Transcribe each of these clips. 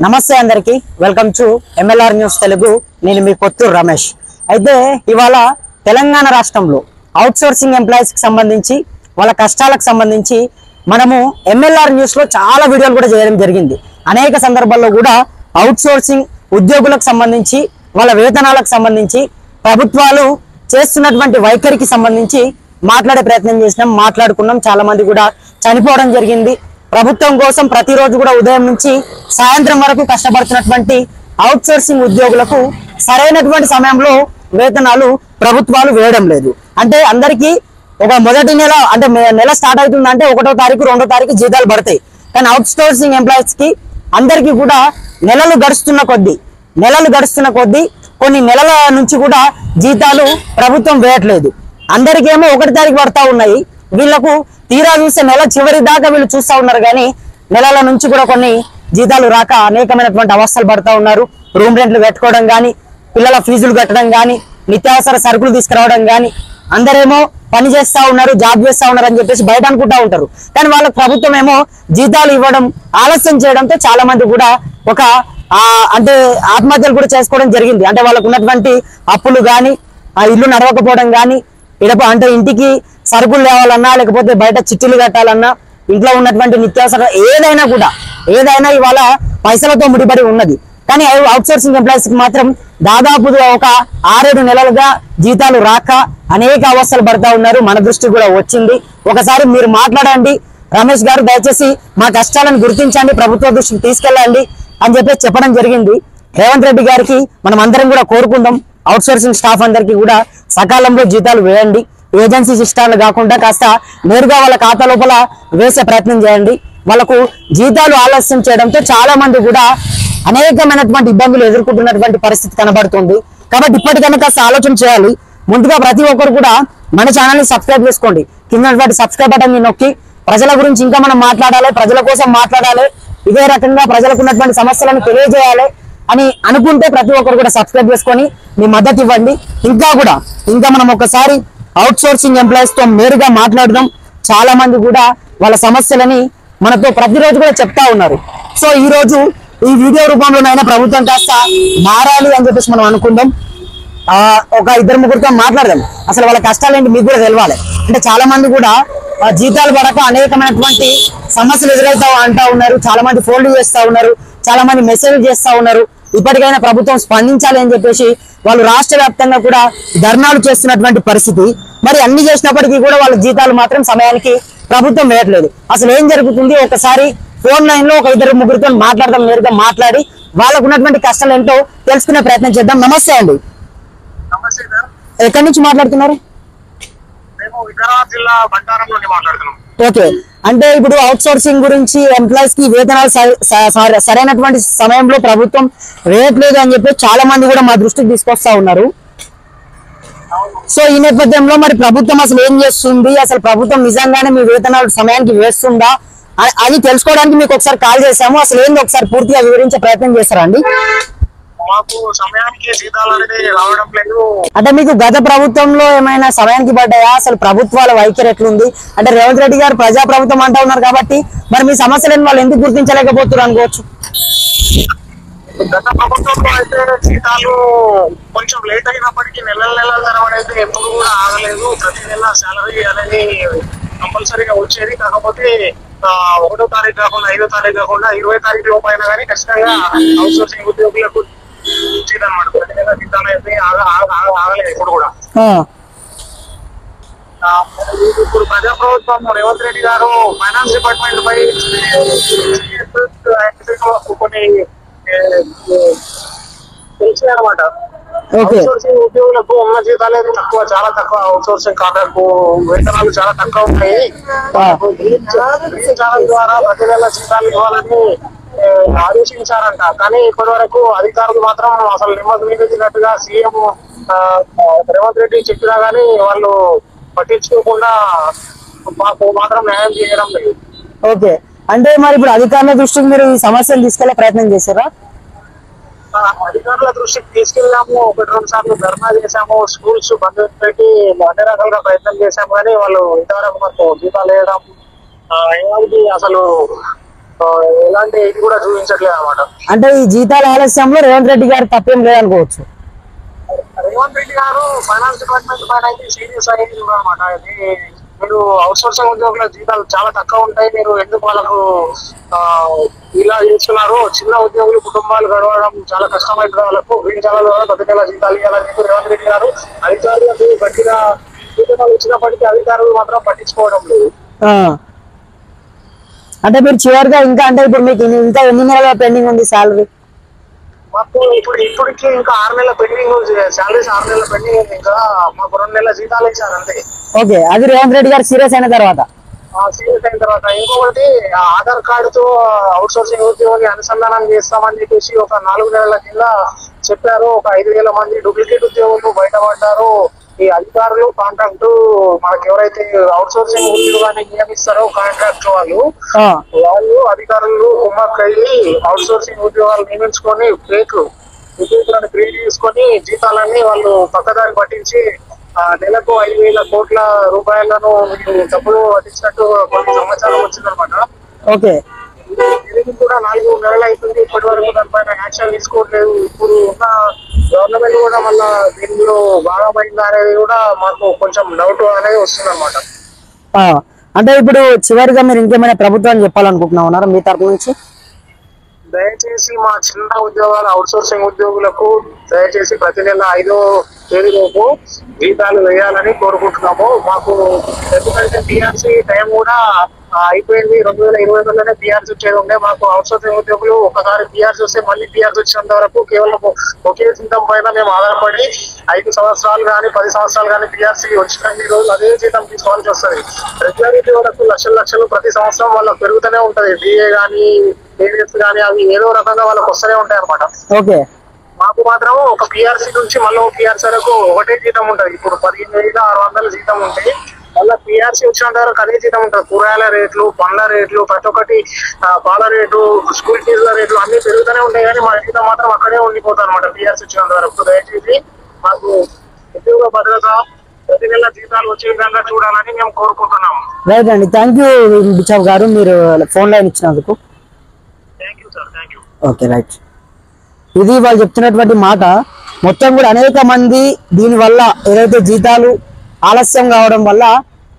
నమస్తే అందరికి welcome to MLR news Telugu నేను మీ కొత్తూరు రమేష్ అయితే ఇవాళ తెలంగాణ రాష్ట్రంలో అవుట్ సోర్సింగ్ ఎంప్లాయీస్ కి సంబంధించి వాళ్ళ కష్టాలకు సంబంధించి మనము ఎంఎల్ఆర్ న్యూస్ లో చాలా వీడియోలు కూడా చేయడం జరిగింది అనేక సందర్భాల్లో కూడా అవుట్ సోర్సింగ్ ఉద్యోగులకు సంబంధించి వాళ్ళ వేతనాలకు సంబంధించి ప్రభుత్వాలు చేస్తున్నటువంటి వైఖరికి సంబంధించి మాట్లాడే ప్రయత్నం చేసినాం మాట్లాడుకున్నాం చాలా మంది కూడా చనిపోవడం జరిగింది ప్రభుత్వం కోసం ప్రతిరోజు కూడా ఉదయం నుంచి సాయంత్రం వరకు కష్టపడుతున్నటువంటి అవుట్ సోర్సింగ్ ఉద్యోగులకు సరైనటువంటి సమయంలో వేతనాలు ప్రభుత్వాలు వేయడం లేదు అంటే అందరికీ ఒక మొదటి నెల అంటే నెల స్టార్ట్ అవుతుందంటే 1వ తారీఖు 2వ తారీఖు జీతాలు పడతాయి కానీ అవుట్ సోర్సింగ్ ఎంప్లాయీస్ కి అందరికీ కూడా నెలలు గడుస్తున్న కొద్దీ కొన్ని నెలల నుంచి కూడా జీతాలు ప్రభుత్వం వేయట్లేదు అందరికేమో 1వ తారీఖు పడతా ఉన్నాయి వీళ్ళకు తీరా చూస్తే నెల చివరి దాకా వీళ్ళు చూస్తా ఉన్నారు కానీ నెలల నుంచి కూడా కొన్ని జీతాలు రాక అనేకమైనటువంటి అవస్థలు పడతా ఉన్నారు రూమ్ రెంట్లు కట్టుకోవడం కానీ పిల్లల ఫీజులు కట్టడం కానీ నిత్యావసర సరుకులు తీసుకురావడం కానీ అందరేమో పని చేస్తా ఉన్నారు జాబ్ చేస్తా ఉన్నారు అని చెప్పేసి బయట అనుకుంటా ఉంటారు కానీ వాళ్ళకి ప్రభుత్వం ఏమో జీతాలు ఇవ్వడం ఆలస్యం చేయడంతో చాలా మంది కూడా ఒక అంటే ఆత్మహత్యలు కూడా చేసుకోవడం జరిగింది అంటే వాళ్ళకు ఉన్నటువంటి అప్పులు కానీ ఆ ఇల్లు నడవకపోవడం కానీ అంటే ఇంటికి సరుకులు తేవాలన్నా లేకపోతే బయట చిట్టీలు కట్టాలన్నా ఇంట్లో ఉన్నటువంటి నిత్యావసర ఏదైనా ఇవాళ పైసలతో ముడిపడి ఉన్నది కానీ అవుట్ సోర్సింగ్ ఎంప్లాయీస్ కి మాత్రం దాదాపు ఒక 6-7 నెలలుగా జీతాలు రాక అనేక అవస్థలు పడతా ఉన్నారు మన దృష్టికి కూడా వచ్చింది ఒకసారి మీరు మాట్లాడండి రమేష్ గారు దయచేసి మా కష్టాలను గుర్తించండి ప్రభుత్వ దృష్టికి తీసుకెళ్ళండి అని చెప్పేసి చెప్పడం జరిగింది రేవంత్ రెడ్డి గారికి మనం అందరం కూడా కోరుకుందాం అవుట్ సోర్సింగ్ స్టాఫ్ అందరికీ కూడా సకాలంలో జీతాలు వేయండి ఏజెన్సీ సిస్టాలు కాకుండా కాస్త నేరుగా వాళ్ళ ఖాతా లోపల వేసే ప్రయత్నం చేయండి వాళ్ళకు జీతాలు ఆలస్యం చేయడంతో చాలా మంది కూడా అనేకమైనటువంటి ఇబ్బందులు ఎదుర్కొంటున్నటువంటి పరిస్థితి కనబడుతుంది కాబట్టి ఇప్పటికైనా కాస్త ఆలోచన చేయాలి ముందుగా ప్రతి ఒక్కరు కూడా మన ఛానల్ ని సబ్స్క్రైబ్ చేసుకోండి కింద సబ్స్క్రైబ్ బటన్ ని నొక్కి ప్రజల గురించి ఇంకా మనం మాట్లాడాలి ప్రజల కోసం మాట్లాడాలి ఇదే రకంగా ప్రజలకు ఉన్నటువంటి సమస్యలను తెలియజేయాలి అని అనుకుంటే ప్రతి ఒక్కరు కూడా సబ్స్క్రైబ్ చేసుకొని మీ మద్దతు ఇవ్వండి ఇంకా మనం ఒకసారి అవుట్ సోర్సింగ్ ఎంప్లాయీస్ తో నేరుగా మాట్లాడదాం చాలా మంది కూడా వాళ్ళ సమస్యలని మనతో ప్రతిరోజు కూడా చెప్తా ఉన్నారు సో ఈ రోజు ఈ వీడియో రూపంలోనైనా ప్రభుత్వం కాస్త మారాలి అని చెప్పేసి మనం అనుకుందాం ఒక 2-3 మాట్లాడదాం అసలు వాళ్ళ కష్టాలు ఏంటి మీకు కూడా తెలవాలి అంటే చాలా మంది కూడా జీతాలు పడక అనేకమైనటువంటి సమస్యలు ఎదురవుతా అంటా ఉన్నారు చాలా మంది ఫోన్లు చేస్తా ఉన్నారు చాలా మంది మెసేజ్ చేస్తా ఉన్నారు ఇప్పటికైనా ప్రభుత్వం స్పందించాలి అని చెప్పేసి వాళ్ళు రాష్ట్ర వ్యాప్తంగా కూడా ధర్నాలు చేస్తున్నటువంటి పరిస్థితి మరి అన్ని చేసినప్పటికీ కూడా వాళ్ళ జీతాలు మాత్రం సమయానికి ప్రభుత్వం వేయట్లేదు అసలు ఏం జరుగుతుంది ఒకసారి ఫోన్ లైన్ లో ఒక 2-3 మాట్లాడదాం నేరుగా మాట్లాడి వాళ్ళకు ఉన్నటువంటి కష్టాలు ఏంటో తెలుసుకునే ప్రయత్నం చేద్దాం నమస్తే అండి ఎక్కడి నుంచి మాట్లాడుతున్నారు ఓకే అంటే ఇప్పుడు అవుట్ సోర్సింగ్ గురించి ఎంప్లాయీస్ కి వేతనాలు సరైనటువంటి సమయంలో ప్రభుత్వం వేయట్లేదు అని చెప్పి చాలా మంది కూడా మా దృష్టికి తీసుకొస్తా ఉన్నారు సో ఈ నేపథ్యంలో మరి ప్రభుత్వం అసలు ఏం చేస్తుంది అసలు ప్రభుత్వం నిజంగానే మీ వేతనాలు సమయానికి వేస్తుందా అని తెలుసుకోవడానికి మీకు ఒకసారి కాల్ చేసాము అసలు ఏంది ఒకసారి పూర్తిగా వివరించే ప్రయత్నం చేస్తారా అండి మాకు సమయానికి జీతాలు అనేది రావడం లేదు అంటే మీకు గత ప్రభుత్వంలో ఏమైనా సమయానికి పడ్డాయా అసలు ప్రభుత్వాల వైఖరి ఎట్లుంది అంటే రేవంత్ రెడ్డి గారు ప్రజా ప్రభుత్వం అంటా ఉన్నారు కాబట్టి మరి మీ సమస్యలను వాళ్ళు ఎందుకు గుర్తించలేకపోతున్నారు అనుకోవచ్చు గత ప్రభుత్వంలో అయితే జీతాలు కొంచెం లేట్ అయినప్పటికీ నెలల తరబడి అయితే ఎప్పుడు కూడా ఆగలేదు ప్రతి నెల శాలరీ అనేది కంపల్సరీగా వచ్చేది కాకపోతే 1వ తారీఖు కాకుండా 5వ తారీఖు కాకుండా 20వ తారీఖు లోపు అయినా కానీ ఖచ్చితంగా అవుట్ సోర్సింగ్ ఉద్యోగులకు ఇచ్చేదన్నమాట ప్రతి నెల జీతాలు అయితే ఆగలేదు ఇప్పుడు కూడా ఇప్పుడు ప్రజాప్రభుత్వం రేవంత్ రెడ్డి గారు ఫైనాన్స్ డిపార్ట్మెంట్ పై కొన్ని తెలిసాయన్నమాట అవుట్ సోర్సింగ్ ఉద్యోగులకు ఉన్న జీతాలు తక్కువ చాలా తక్కువ అవుట్ సోర్సింగ్ కాంట్రాక్ట్ వేతనాలు చాలా తక్కువ ఉన్నాయి ఛానల్ ద్వారా ప్రతి నెల జీతాలు ఇవ్వాలని ఆదేశించారంట కానీ ఇప్పటి వరకు అధికారులు మాత్రం అసలు నిమ్మదినట్టుగా సీఎం రేవంత్ రెడ్డి చెప్పినా గానీ వాళ్ళు పట్టించుకోకుండా మాకు మాత్రం న్యాయం చేయడం లేదు ఓకే అంటే మరి ఇప్పుడు అధికారుల దృష్టికి మీరు ఈ సమస్యను తీసుకెళ్లే ప్రయత్నం చేశారా అధికారుల దృష్టికి తీసుకెళ్ళాము 1-2 సార్లు ధర్నా చేశాము స్కూల్స్ బంద్ పెట్టి అన్ని రకాలుగా ప్రయత్నం చేశాము కానీ వాళ్ళు ఇంతవరకు మనకు జీతాలు వేయడం ఏమైంది అసలు ఎలాంటి ఇది కూడా చూపించట్లేదు అనమాట. అంటే ఈ జీతాల ఆలస్యంలో రేవంత్ రెడ్డి గారు తప్పేం లేదనుకోవచ్చు. రేవంత్ రెడ్డి గారు ఫైనాన్స్ డిపార్ట్మెంట్ పైన అయితే సీరియస్ అయ్యింది అనమాట. మీరు అవుట్ సోర్సింగ్ ఉద్యోగుల జీతాలు చాలా తక్కువ ఉంటాయి, మీరు ఎందుకు వాళ్ళకు ఇలా చేస్తున్నారు, చిన్న ఉద్యోగులు కుటుంబాలు గడవడం చాలా కష్టమైంది, వాళ్ళకు గ్రీన్ ఛానల్ ప్రతి నెల జీతాలు ఇవ్వాలని చెప్పి రేవంత్ రెడ్డి గారు అధికారులకు గట్టిగా సూచనలు ఇచ్చినప్పటికీ అధికారులు మాత్రం పట్టించుకోవడం లేదు. అంటే మీరు చివరిగా ఇంకా అంటే ఇప్పుడు మీకు ఇంకా ఎన్ని నెలల పెండింగ్ ఉంది శాలరీ? మాకు ఇప్పటికి ఇంకా 6 నెలల పెండింగ్ ఉంది, శాలరీస్ 6 నెలల పెండింగ్ ఉంది. ఇంకా మాకు 2 నెలల జీతాలు ఇచ్చారు అంతే. ఓకే, అది రేవంత్ రెడ్డి గారు సీరియస్ అయిన తర్వాత ఇంకొకటి ఆధార్ కార్డుతో అవుట్ సోర్సింగ్ ఉద్యోగాన్ని అనుసంధానం చేస్తామని చెప్పేసి ఒక 4 నెలల కింద చెప్పారు. ఒక 5,000 మంది డూప్లికేట్ ఉద్యోగులు బయటపడ్డారు. ఈ అధికారులు కాంట్రాక్ట్ మనకి ఎవరైతే అవుట్ సోర్సింగ్ ఉద్యోగాన్ని నియమిస్తారో కాంట్రాక్ట్ వాళ్ళు అధికారులు కుమ్మక్కయ్యి అవుట్ సోర్సింగ్ ఉద్యోగాలు నియమించుకొని ఉద్యోగులను క్రియేట్ చేసుకొని జీతాలన్నీ వాళ్ళు పక్కదారి పట్టించి నెలకు 5,000 కోట్ల రూపాయలను డబ్బులు పట్టించినట్టు కొన్ని సమాచారం వచ్చిందనమాట. ఓకే, ఇది కూడా 4 నెలలు అవుతుంది, ఇప్పటి వరకు దానిపైన యాక్షన్ తీసుకోవట్లేదు. ఇప్పుడు ఉన్న గవర్నమెంట్ కూడా మళ్ళా దీనిలో భాగమైందా అనేది కూడా మాకు కొంచెం డౌట్ అనేది వస్తుంది అనమాట. అంటే ఇప్పుడు చివరిగా మీరు ఇంకేమైనా ప్రభుత్వాన్ని చెప్పాలనుకుంటున్నారా మీ తరపు నుంచి? దయచేసి మా చిన్న ఉద్యోగాలు అవుట్ సోర్సింగ్ ఉద్యోగులకు దయచేసి ప్రతి నెల 5వ తేదీలోపు జీతాలు వేయాలని కోరుకుంటున్నాము. మాకు ఎందుకంటే పిఆర్సీ టైం కూడా అయిపోయింది. 2022లోనే పిఆర్సీ వచ్చేది ఉండే. మాకు అవుట్ సోర్సింగ్ ఉద్యోగులు ఒకసారి పిఆర్సీ వస్తే మళ్ళీ పిఆర్సీ వచ్చినంత వరకు కేవలం ఒకే జీతం పైన మేము ఆధారపడి 5 సంవత్సరాలు కానీ 10 సంవత్సరాలు కానీ పిఆర్సీ వచ్చిన రోజులు అదే జీతం తీసుకోవాల్సి వస్తుంది. రెగ్యులర్ వరకు లక్షలు ప్రతి సంవత్సరం వాళ్ళకి పెరుగుతూనే ఉంటది. డిఏ కానీ ఏరియస్ కానీ అవి ఏదో రకంగా వాళ్ళకి వస్తూనే ఉంటాయి అనమాట. ఓకే, మాకు మాత్రం ఒక పిఆర్సీ నుంచి మళ్ళీ పిఆర్సీ వరకు ఒకటే జీతం ఉంటది. ఇప్పుడు 15,600 జీతం ఉంటాయి. మళ్ళీ పిఆర్సీ వచ్చినంత వరకు అదే జీతం ఉంటుంది. కూరగాయల రేట్లు, పండ్ల రేట్లు, ప్రతి ఒక్కటి పాల రేటు, స్కూల్ ఫీజుల రేట్లు అన్ని పెరుగుతూనే ఉంటాయి. కానీ మా జీతం మాత్రం అక్కడే ఉండిపోతుంది అనమాట పిఆర్సీ వచ్చినంత వరకు. దయచేసి మాకు ఉద్యోగ భద్రత ప్రతి నెల జీతాలు వచ్చే విధంగా చూడాలని మేము కోరుకుంటున్నాము. రైట్ అండి, థ్యాంక్ యూ బిచావ్ గారు, మీరు ఫోన్ లైన్ ఇచ్చినందుకు. Okay, right. ఇది వాళ్ళు చెప్తున్నటువంటి మాట. మొత్తం కూడా అనేక మంది దీనివల్ల ఏదైతే జీతాలు ఆలస్యం కావడం వల్ల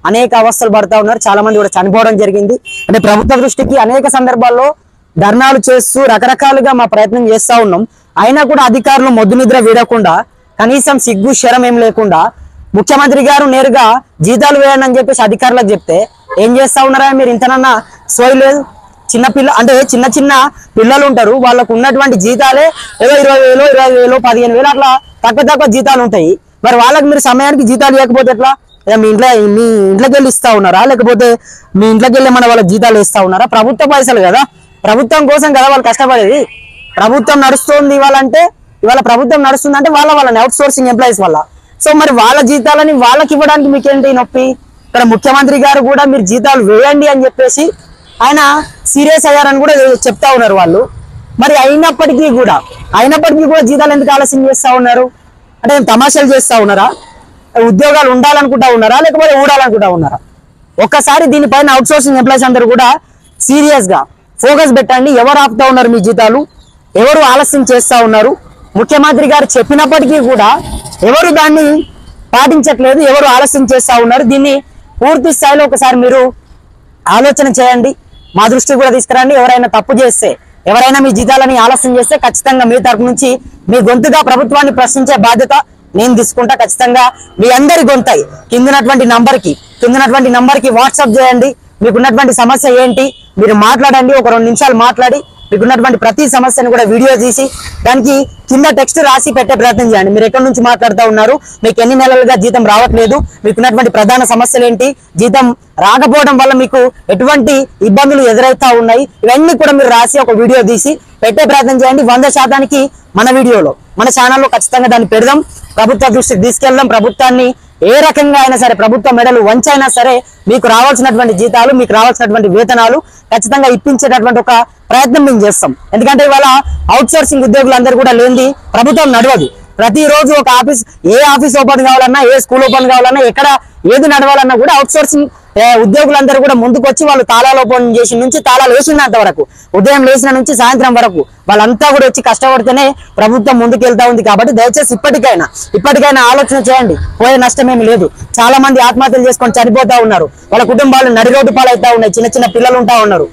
అనేక అవస్థలు పడతా ఉన్నారు. చాలా మంది కూడా చనిపోవడం జరిగింది. అంటే ప్రభుత్వ దృష్టికి అనేక సందర్భాల్లో ధర్నాలు చేస్తూ రకరకాలుగా మా ప్రయత్నం చేస్తూ ఉన్నాం. అయినా కూడా అధికారులు మొద్దు నిద్ర వీడకుండా కనీసం సిగ్గు శరం ఏం లేకుండా ముఖ్యమంత్రి గారు నేరుగా జీతాలు వేయండి అని చెప్పేసి అధికారులకు చెప్తే ఏం చేస్తా ఉన్నారా మీరు? ఇంతనన్నా సోయలేదు. చిన్న చిన్న పిల్లలు ఉంటారు, వాళ్ళకు ఉన్నటువంటి జీతాలే ఏదో 20,000, 25,000, 15,000 అట్లా తక్కువ జీతాలు ఉంటాయి. మరి వాళ్ళకి మీరు సమయానికి జీతాలు ఇవ్వకపోతే ఎట్లా? మీ ఇంట్లోకి వెళ్ళి ఇస్తా ఉన్నారా, లేకపోతే మీ ఇంట్లోకి వెళ్ళి మన వాళ్ళకి జీతాలు ఇస్తా ఉన్నారా? ప్రభుత్వ పైసలు కదా, ప్రభుత్వం కోసం కదా వాళ్ళు కష్టపడేది. ప్రభుత్వం నడుస్తుంది ఇవాళ ప్రభుత్వం నడుస్తుందంటే వాళ్ళని అవుట్ సోర్సింగ్ ఎంప్లాయీస్ వల్ల. సో మరి వాళ్ళ జీతాలని వాళ్ళకి ఇవ్వడానికి మీకేంటి నొప్పి? ఇక్కడ ముఖ్యమంత్రి గారు కూడా మీరు జీతాలు వేయండి అని చెప్పేసి ఆయన సీరియస్ అయ్యారని కూడా చెప్తా ఉన్నారు వాళ్ళు. మరి అయినప్పటికీ కూడా జీతాలు ఎందుకు ఆలస్యం చేస్తా ఉన్నారు? అంటే తమాషాలు చేస్తా ఉన్నారా? ఉద్యోగాలు ఉండాలనుకుంటా ఉన్నారా, లేకపోతే ఊడాలనుకుంటా ఉన్నారా? ఒక్కసారి దీనిపైన అవుట్ సోర్సింగ్ ఎంప్లాయీస్ అందరూ కూడా సీరియస్ గా ఫోకస్ పెట్టండి. ఎవరు ఆపుతా ఉన్నారు మీ జీతాలు? ఎవరు ఆలస్యం చేస్తా ఉన్నారు? ముఖ్యమంత్రి గారు చెప్పినప్పటికీ కూడా ఎవరు దాన్ని పాటించట్లేదు, ఎవరు ఆలస్యం చేస్తా ఉన్నారు? దీన్ని పూర్తి స్థాయిలో ఒకసారి మీరు ఆలోచన చేయండి, మా దృష్టికి కూడా తీసుకురండి. ఎవరైనా తప్పు చేస్తే, ఎవరైనా మీ జీతాలని ఆలస్యం చేస్తే ఖచ్చితంగా మీ తరపు నుంచి మీ గొంతుగా ప్రభుత్వాన్ని ప్రశ్నించే బాధ్యత నేను తీసుకుంటా. ఖచ్చితంగా మీ అందరి గొంతాయి కిందనటువంటి నంబర్ కి వాట్సాప్ చేయండి. మీకున్నటువంటి సమస్య ఏంటి మీరు మాట్లాడండి. ఒక 2 నిమిషాలు మాట్లాడి మీకున్నటువంటి ప్రతి సమస్యను కూడా వీడియో తీసి దానికి కింద టెక్స్ట్ రాసి పెట్టే ప్రయత్నం చేయండి. మీరు ఎక్కడి నుంచి మాట్లాడుతూ ఉన్నారు, మీకు ఎన్ని నెలలుగా జీతం రావట్లేదు, మీకున్నటువంటి ప్రధాన సమస్యలు ఏంటి, జీతం రాకపోవడం వల్ల మీకు ఎటువంటి ఇబ్బందులు ఎదురవుతా ఉన్నాయి, ఇవన్నీ కూడా మీరు రాసి ఒక వీడియో తీసి పెట్టే ప్రయత్నం చేయండి. 100% మన వీడియోలో మన ఛానల్లో ఖచ్చితంగా దాన్ని పెడదాం, ప్రభుత్వ దృష్టికి తీసుకెళ్దాం. ప్రభుత్వాన్ని ఏ రకంగా అయినా సరే, ప్రభుత్వ మెడలు వంచైనా సరే మీకు రావాల్సినటువంటి జీతాలు, మీకు రావాల్సినటువంటి వేతనాలు ఖచ్చితంగా ఇప్పించేటటువంటి ఒక ప్రయత్నం మేము చేస్తాం. ఎందుకంటే ఇవాళ అవుట్ సోర్సింగ్ ఉద్యోగులందరూ కూడా లేనిది ప్రభుత్వం నడవదు. ప్రతిరోజు ఒక ఆఫీస్, ఏ ఆఫీస్ ఓపెన్ కావాలన్నా, ఏ స్కూల్ ఓపెన్ కావాలన్నా, ఎక్కడ ఏది నడవాలన్నా కూడా అవుట్ సోర్సింగ్ ఉద్యోగులందరూ కూడా ముందుకు వచ్చి వాళ్ళు తాళాలు ఓపెన్ చేసి నుంచి తాళాలు వేసినంత వరకు, ఉదయం లేచిన నుంచి సాయంత్రం వరకు వాళ్ళంతా కూడా వచ్చి కష్టపడితేనే ప్రభుత్వం ముందుకు వెళ్తా ఉంది. కాబట్టి దయచేసి ఇప్పటికైనా ఆలోచన చేయండి. పోయే నష్టమేమి లేదు. చాలా మంది ఆత్మహత్యలు చేసుకొని చనిపోతా ఉన్నారు. వాళ్ళ కుటుంబాలు నడి రోడ్డు పాలవుతా ఉన్నాయి. చిన్న చిన్న పిల్లలు ఉంటా ఉన్నారు.